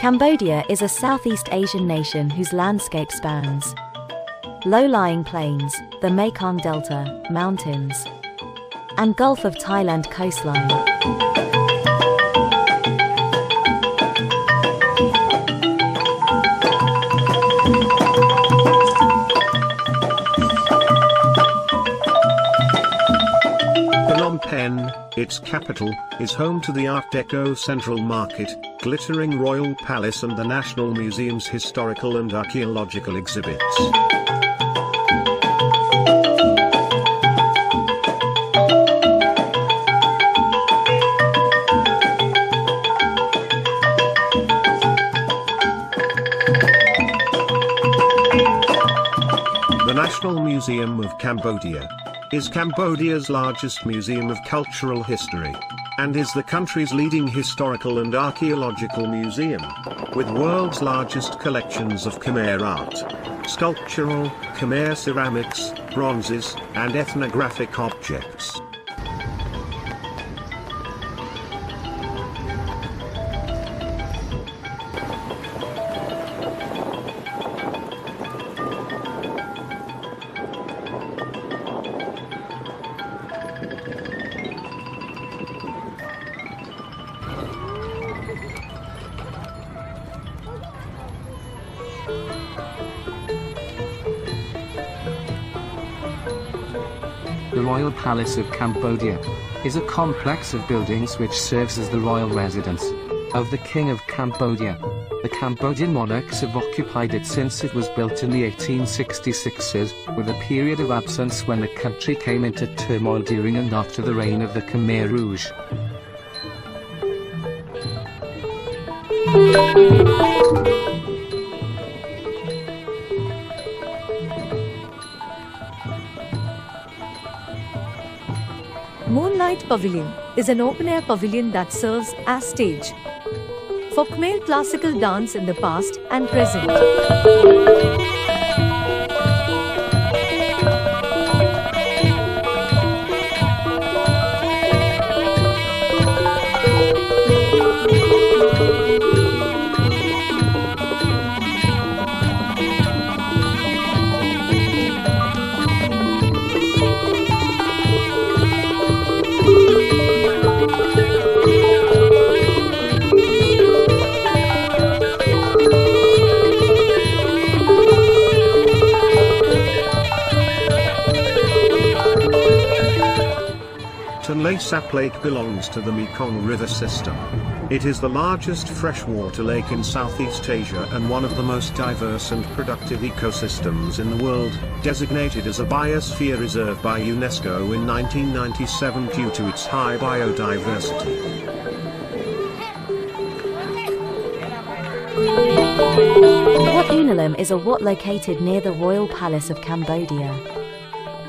Cambodia is a Southeast Asian nation whose landscape spans low-lying plains, the Mekong Delta, mountains, and Gulf of Thailand coastline. Phnom Penh, its capital, is home to the Art Deco Central Market, glittering Royal Palace and the National Museum's historical and archaeological exhibits. The National Museum of Cambodia is Cambodia's largest museum of cultural history, and is the country's leading historical and archaeological museum, with world's largest collections of Khmer art, sculptural, Khmer ceramics, bronzes, and ethnographic objects. The Royal Palace of Cambodia is a complex of buildings which serves as the royal residence of the King of Cambodia. The Cambodian monarchs have occupied it since it was built in the 1866s, with a period of absence when the country came into turmoil during and after the reign of the Khmer Rouge. Moonlight Pavillion is an open-air pavilion that serves as stage for Khmer classical dance in the past and present. Tonlé Sap Lake belongs to the Mekong River system. It is the largest freshwater lake in Southeast Asia and one of the most diverse and productive ecosystems in the world, designated as a biosphere reserve by UNESCO in 1997 due to its high biodiversity. Wat Ounalom is a wat located near the Royal Palace of Cambodia.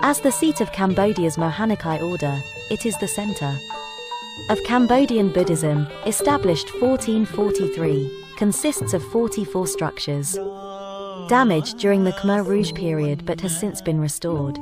As the seat of Cambodia's Mohanikai order, it is the center of Cambodian Buddhism, established 1443, consists of 44 structures, damaged during the Khmer Rouge period but has since been restored.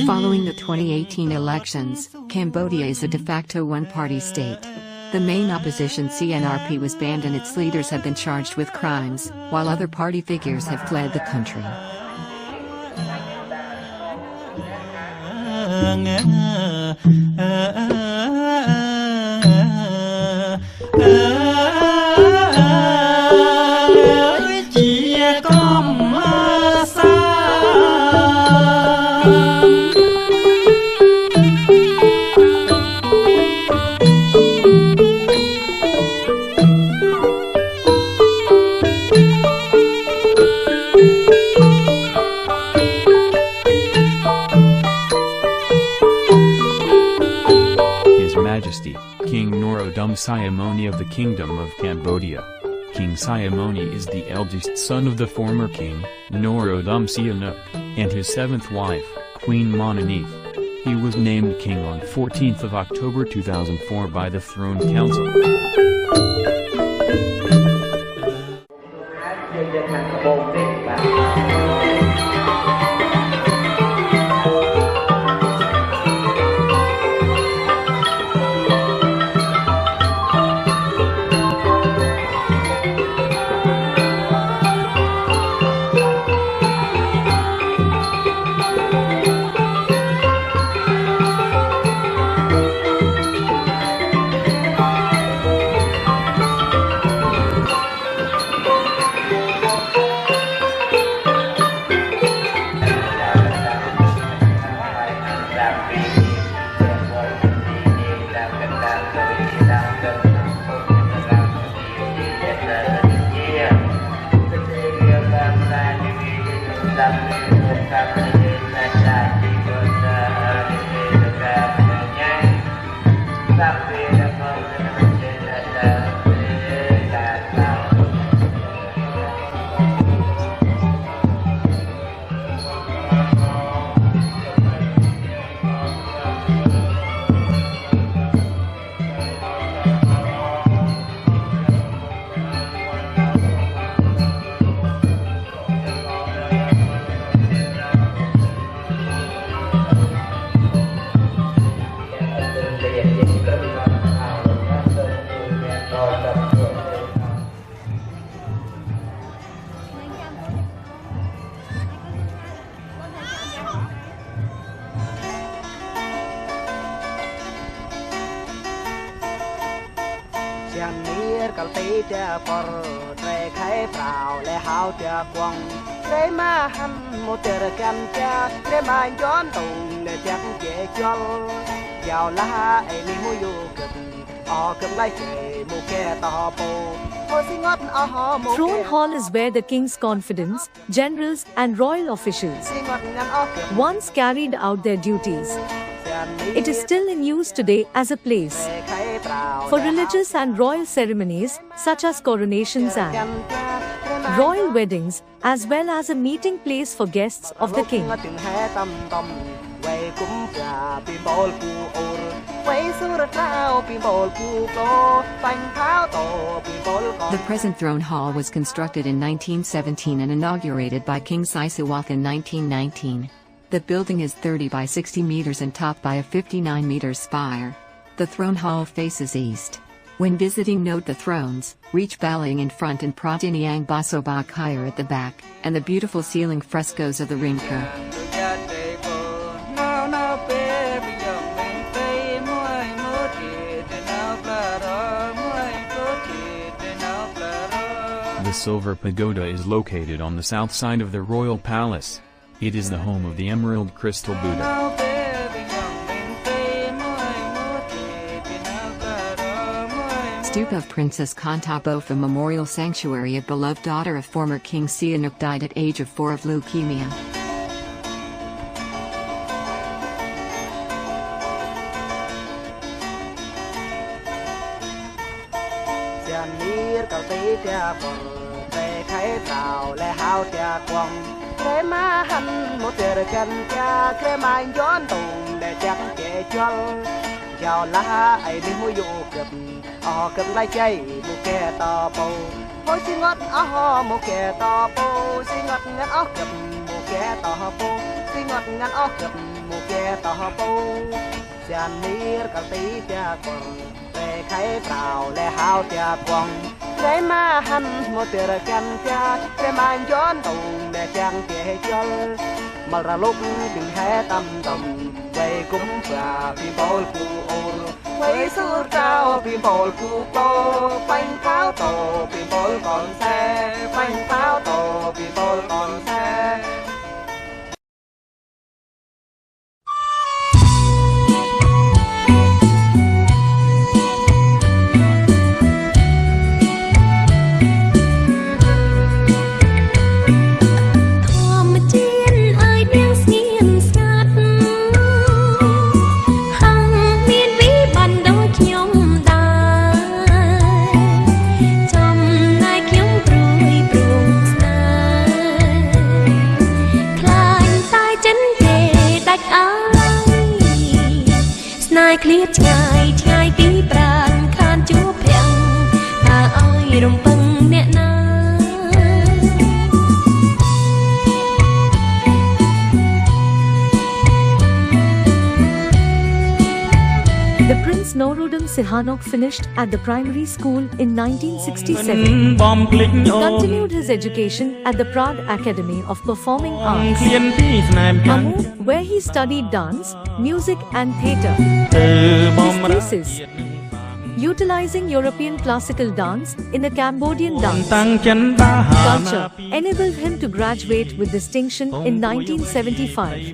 Following the 2018 elections, Cambodia is a de facto one-party state. The main opposition CNRP was banned and its leaders have been charged with crimes, while other party figures have fled the country. King Norodom Sihanouk of the Kingdom of Cambodia. King Sihanouk is the eldest son of the former king, Norodom Sihanouk, and his seventh wife, Queen Moonlight. He was named king on 14th of October 2004 by the Throne Council. Throne Hall is where the king's confidants, generals and royal officials once carried out their duties. It is still in use today as a place for religious and royal ceremonies such as coronations and royal weddings, as well as a meeting place for guests of the king. The present throne hall was constructed in 1917 and inaugurated by King Sihanouk in 1919. The building is 30 by 60 meters and topped by a 59 meters spire. The throne hall faces east. When visiting, note the thrones, reach bowing in front and Pradiniang Basobak higher at the back, and the beautiful ceiling frescoes of the Rimka. The Silver Pagoda is located on the south side of the royal palace. It is the home of the Emerald Crystal Buddha. Stupa of Princess Kantha Bopha Memorial Sanctuary, a beloved daughter of former King Sihanouk, died at age of 4 of leukemia. Hãy subscribe cho kênh Ghiền Mì Gõ để không bỏ lỡ Prince Norodom Sihanouk finished at the primary school in 1967. He continued his education at the Prague Academy of Performing Arts, where he studied dance, music and theatre. His thesis, utilizing European classical dance in a Cambodian dance culture, enabled him to graduate with distinction in 1975.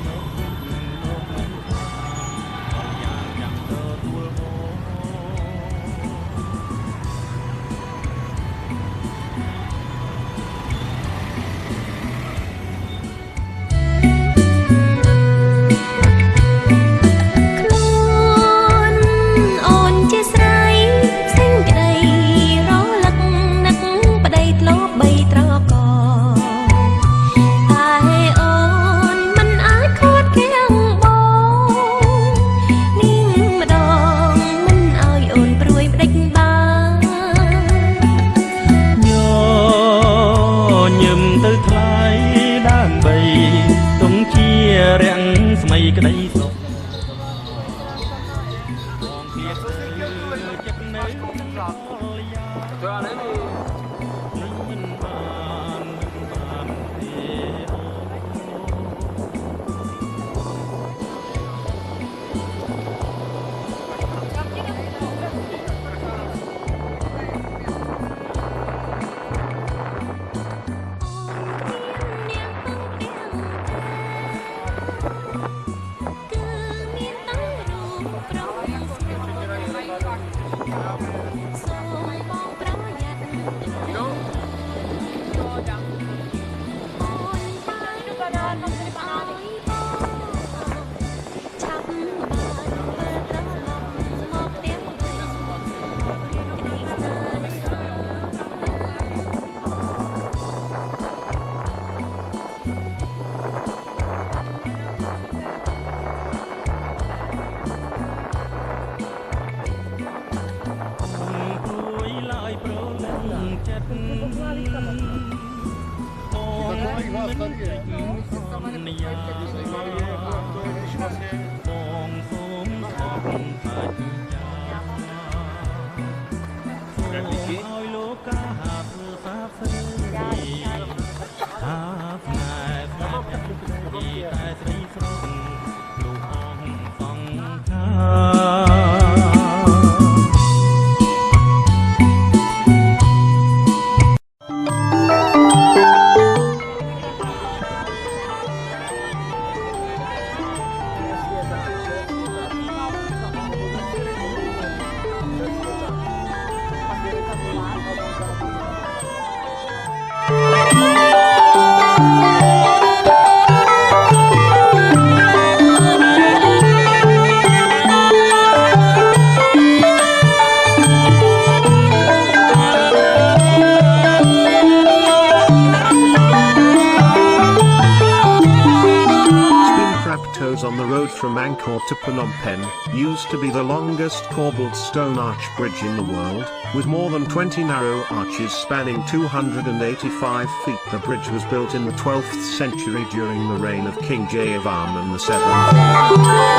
On the road from Angkor to Phnom Penh, used to be the longest cobbled stone arch bridge in the world, with more than 20 narrow arches spanning 285 feet. The bridge was built in the 12th century during the reign of King Jayavarman VII.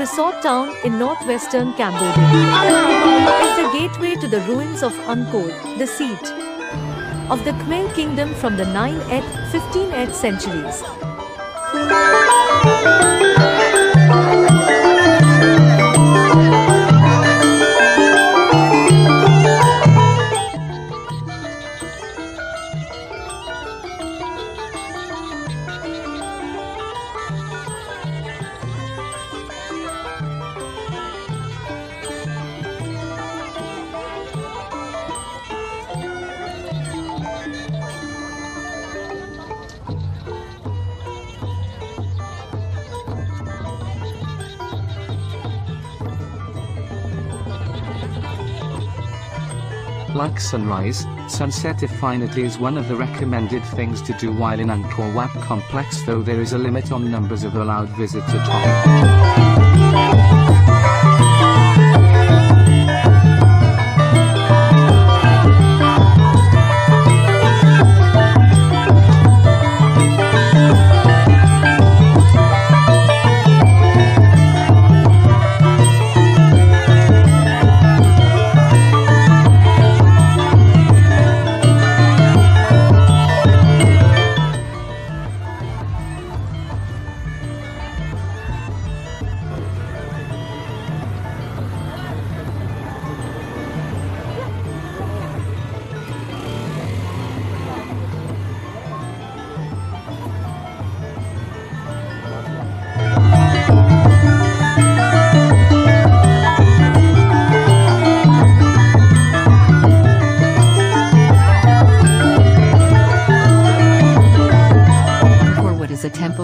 Resort town in northwestern Cambodia is the gateway to the ruins of Angkor, the seat of the Khmer kingdom from the 9th, 15th centuries. like sunrise, sunset definitely is one of the recommended things to do while in Angkor Wat complex, though there is a limit on numbers of allowed visits at time.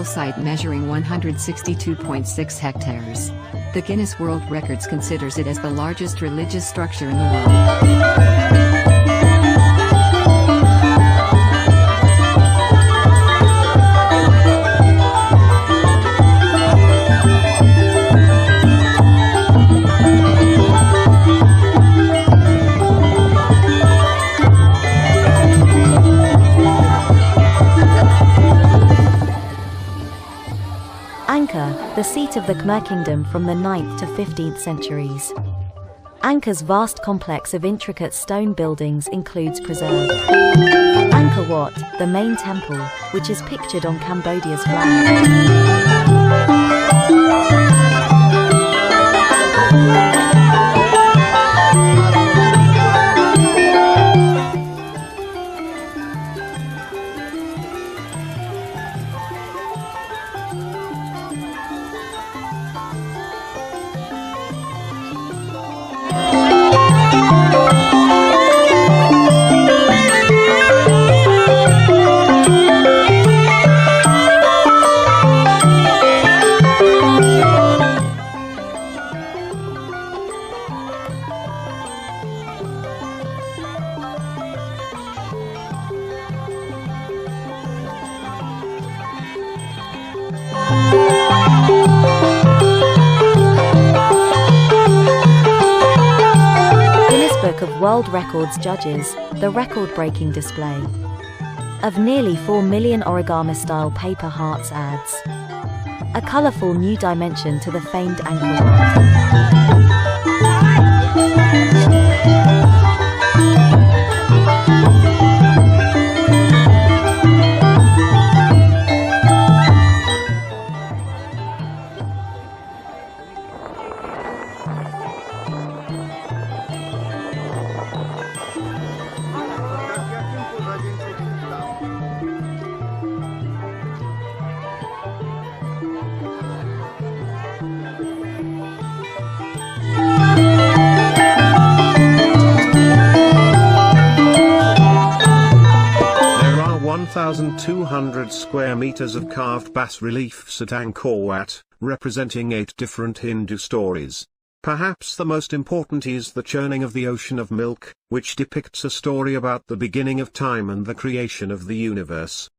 Site measuring 162.6 hectares. The Guinness World Records considers it as the largest religious structure in the world. Angkor, the seat of the Khmer kingdom from the 9th to 15th centuries. Angkor's vast complex of intricate stone buildings includes preserved Angkor Wat, the main temple, which is pictured on Cambodia's flag. Of World Records judges the record-breaking display of nearly 4 million origami-style paper hearts adds a colourful new dimension to the famed Angkor Wat. There are 1,200 square meters of carved bas-reliefs at Angkor Wat, representing 8 different Hindu stories. Perhaps the most important is the churning of the ocean of milk, which depicts a story about the beginning of time and the creation of the universe.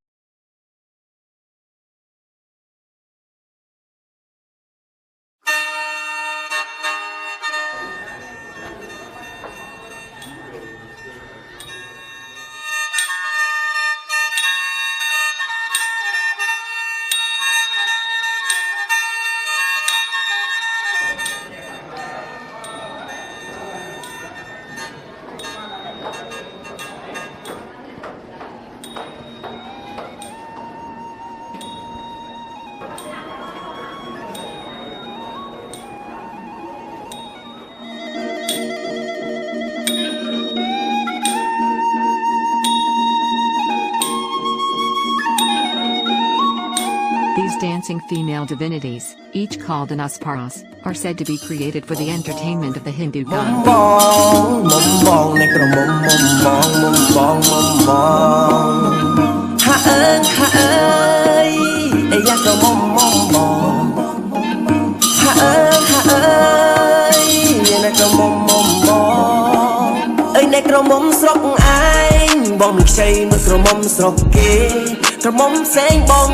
These dancing female divinities, each called an Asparas, are said to be created for the entertainment of the Hindu gods.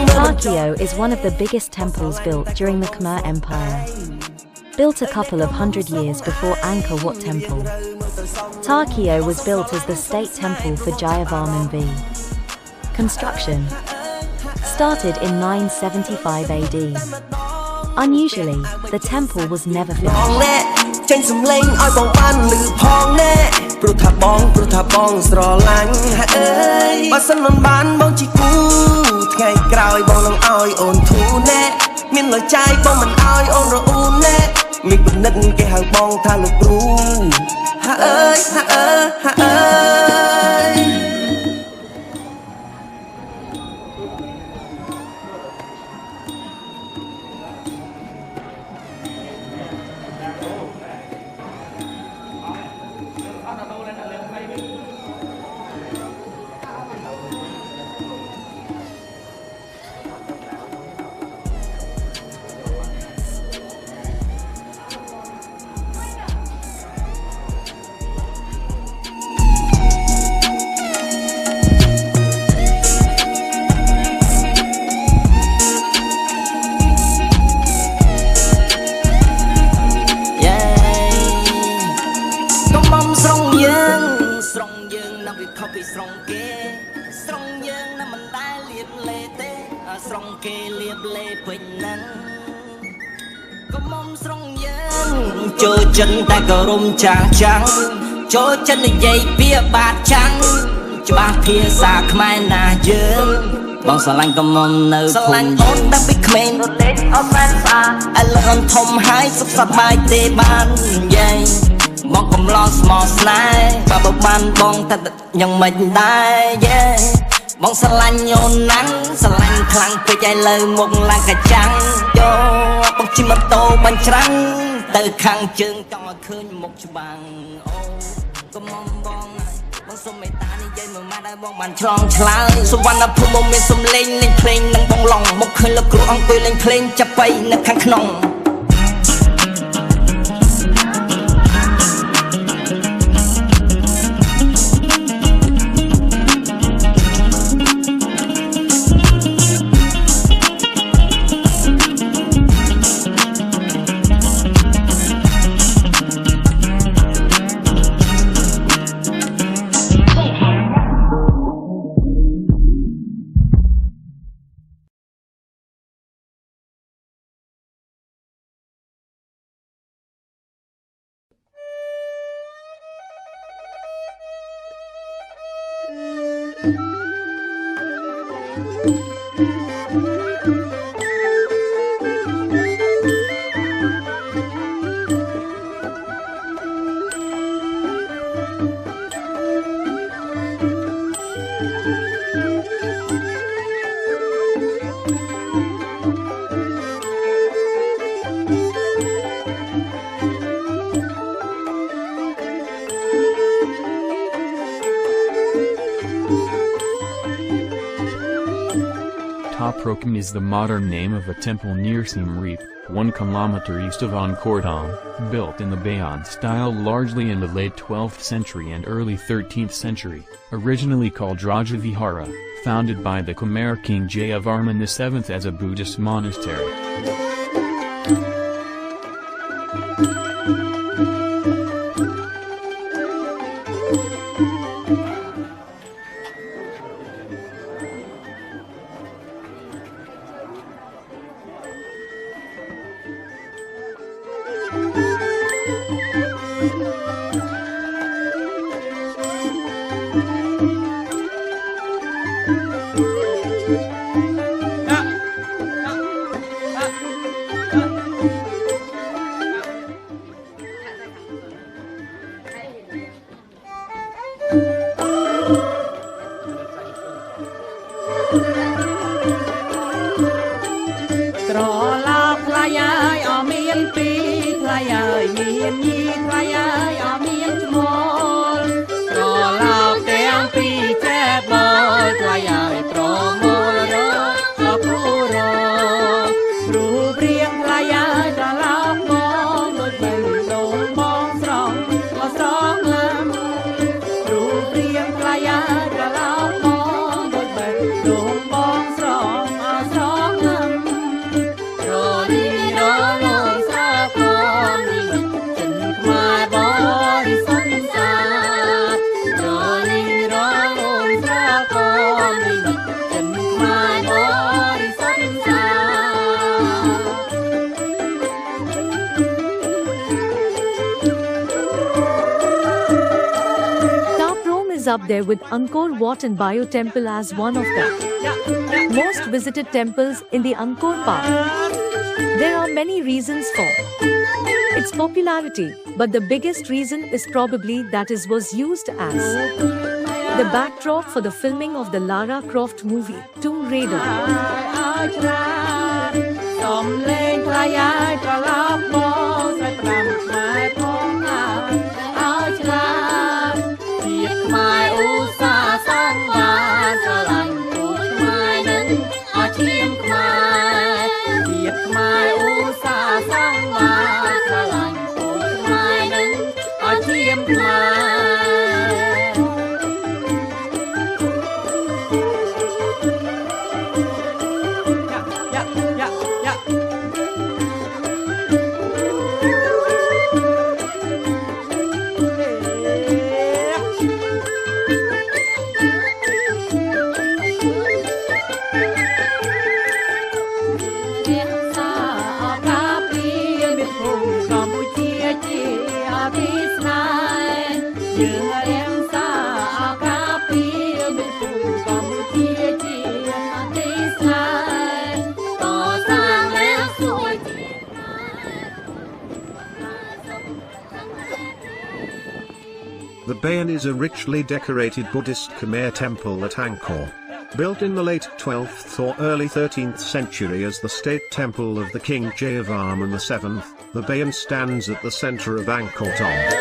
Takeo is one of the biggest temples built during the Khmer Empire. Built a couple of hundred years before Angkor Wat Temple. Takeo was built as the state temple for Jayavarman V. Construction started in 975 AD. Unusually, the temple was never finished. Chân ta cờ rung trà trắng chỗ chân là dây bia bạc trắng cho ba phía xa khmai na dương bằng sờ lanh cầm mông nơi sờ lanh ôn đang bị khmên rồi lên ở bên xa anh lần thông hái sắp sắp bài tê ban dây bằng cầm lo small snai và bọc ban bong ta nhận mình đai yeah bằng sờ lanh nhôn nắng sờ lanh khăng phải chạy lời một làng cà trắng cho bằng chim mặt tô ban trắng từ khăn chân trong mà khơi một bằng ô có mong bong bong sông mày ta đi dây mà mai đây bong bàn tròn trái sông văn ấp phun bông miền sông lên lên pleng nâng bong lòng một khơi lấp cửa ông quỳ lên pleng chắp bay nâng khăn khnon Prom is the modern name of a temple near Siem Reap, 1 kilometer east of Angkor Wat, built in the Bayon style largely in the late 12th century and early 13th century, originally called Rajavihara, founded by the Khmer king Jayavarman VII as a Buddhist monastery. Hãy subscribe cho kênh Ghiền Mì Gõ để không bỏ lỡ is up there with Angkor Wat and Bayon Temple as one of the most visited temples in the Angkor Park. There are many reasons for its popularity, but the biggest reason is probably that it was used as the backdrop for the filming of the Lara Croft movie, Tomb Raider. The Bayon is a richly decorated Buddhist Khmer temple at Angkor. Built in the late 12th or early 13th century as the state temple of the King Jayavarman VII, the Bayon stands at the center of Angkor Wat.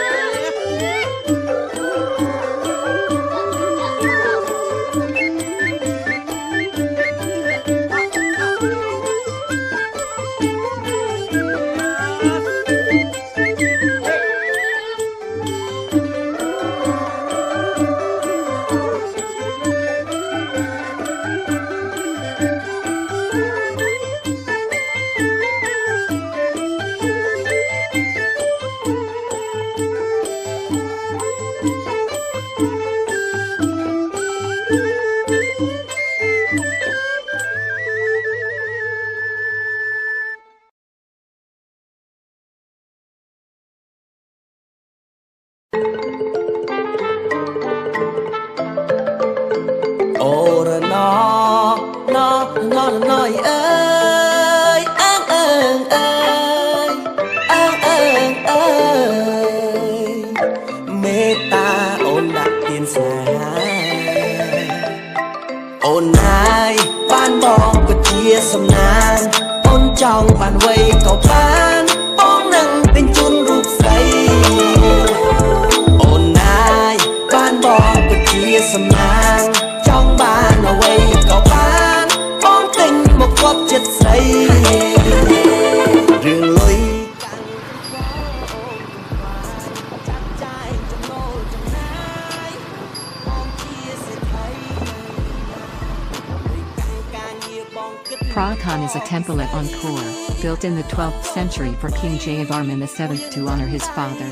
Preah Khan is a temple at Angkor, built in the 12th century for King Jayavarman VII to honor his father.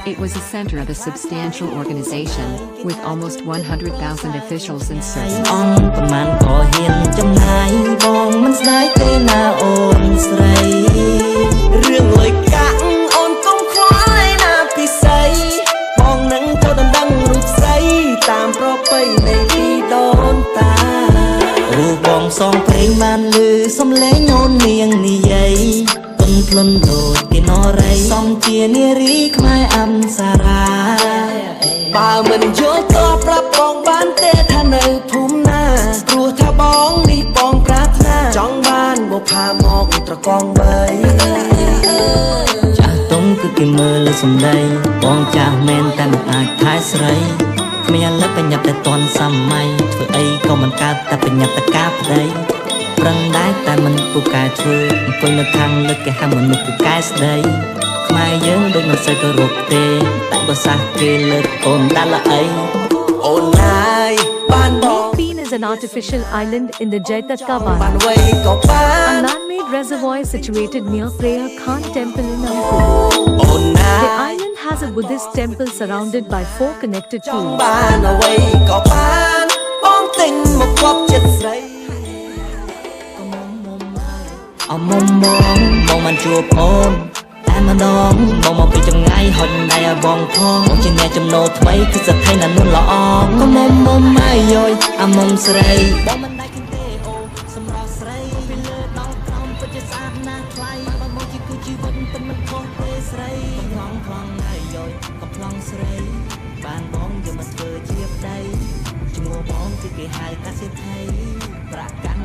It was a center of a substantial organization, with almost 100,000 officials and servants. Song praying man lư som lẽ nhôn niềng ni dây tuần plon đột cái nó ray som chia ni rí khai âm sa ra bà mình vô to pra bong ban tê tha nơi phum na rùa tha bong ni bong prat na trong ban bộ pha mọc tra con bay cha tung cứ cái mơ lư som đây bong cha men ta một ai thái sấy mẹ lấp bên nhập để toàn xăm may vừa ấy còn mình ca ta bên nhập ta cáp đấy răng đái ta mình phụ cài thưa con lực thăng lực cái ham mình phụ cài đấy mai dướng đôi mình sẽ có rụt tê tại bờ xa kia lực ôn đã là ấy ôn ai ban Neak Pean is an artificial island in the Jayatataka Baray, a man-made reservoir situated near Preah Khan temple in Angkor. The island has a Buddhist temple surrounded by 4 connected pools. ម្ដងបងមកពីចម្ងាយហត់ដៃឲ្យបងផងបងជាអ្នកចំណូលថ្មីគឺស្ថិតនៅនួនល្អកុំមុំម៉ាយយអាមុំស្រីបងមិនដាច់ទេអូសម្រាប់ស្រីពីលើដល់ក្រោមពិតជាស្អាតណាស់ថ្លៃបើមកជាគឺជីវិតពិតមិនខុសទេស្រីកំប្លង់ហើយយកំប្លង់ស្រីបានបងយកមកធ្វើជាប្តីឈ្មោះបងគឺគេហៅកាសិថៃប្រាក់កា